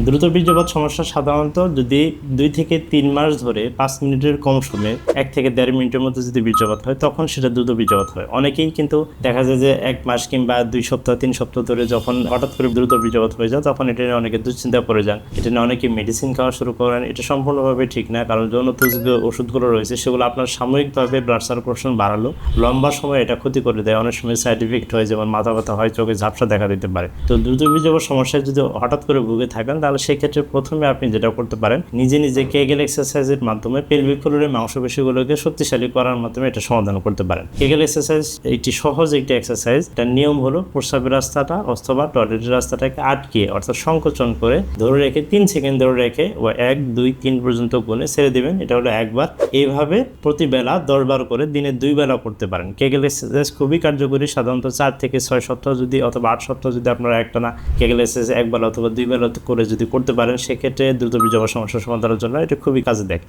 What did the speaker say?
দ্রুত বীর্যপাত সমস্যা সাধারণত যদি 2 থেকে 3 মাস ধরে 5 মিনিটের কম সময়ে 1 থেকে 1.5 মিনিটের মধ্যে যদি বীর্যপাত হয় তখন সেটা দ্রুত বীর্যপাত হয়। অনেকেই কিন্তু দেখা যায় যে 1 মাস কিংবা 2 সপ্তাহ 3 সপ্তাহ ধরে যখন হঠাৎ করে দ্রুত বীর্যপাত হয়ে যায় তখন এটা নিয়ে অনেকে দুশ্চিন্তা পড়ে যান, এটা নিয়ে অনেকে মেডিসিন খাওয়া শুরু করেন। এটা সম্পূর্ণভাবে ঠিক না, কারণ যৌনোত্তেজক যে ওষুধগুলো রয়েছে সেগুলো আপনার সাময়িকভাবে ব্লাড সার্কুলেশন বাড়ালো, লম্বা সময় এটা ক্ষতি করে দেয়। অনেক সময় সাইড ইফেক্ট হয়, যেমন মাথা ব্যথা হয়, চোখে ঝাপসা দেখা দিতে পারে। তো দ্রুত বীর্যপাত সমস্যায় যদি হঠাৎ করে ভুগে থাকেন তাহলে সেক্ষেত্রে প্রথমে আপনি যেটা করতে পারেন, নিজে নিজে কেগেল এক্সারসাইজের মাধ্যমে পেলভিক ফ্লোরের মাংসপেশিগুলোকে শক্তিশালী করার মাধ্যমে এটা সমাধান করতে পারেন। কেগেল এক্সারসাইজ একটি সহজ একটি এক্সারসাইজ। এটার নিয়ম হলো প্রস্রাবের রাস্তাটা অথবা টয়লেটের রাস্তাটাকে আটকে অর্থাৎ সংকোচন করে ধরে রেখে 3 সেকেন্ড ধরে রেখে 1 2 3 পর্যন্ত গুণে ছেড়ে দিবেন। এটা হলো একবার। এইভাবে প্রতি বেলা 10 বার করে দিনে 2 বেলা করতে পারেন। কেগেল এক্সারসাইজ খুবই কার্যকরী। সাধারণত 4 থেকে 6 সপ্তাহ যদি অথবা 8 সপ্তাহ যদি আপনারা একটানা কেগেল এক্সারসাইজ 1 বেলা অথবা 2 বেলা করে যদি করতে পারেন সেক্ষেত্রে দ্রুত বীর্যপাত সমস্যার সমাধানের জন্য এটা খুবই কাজে দেয়।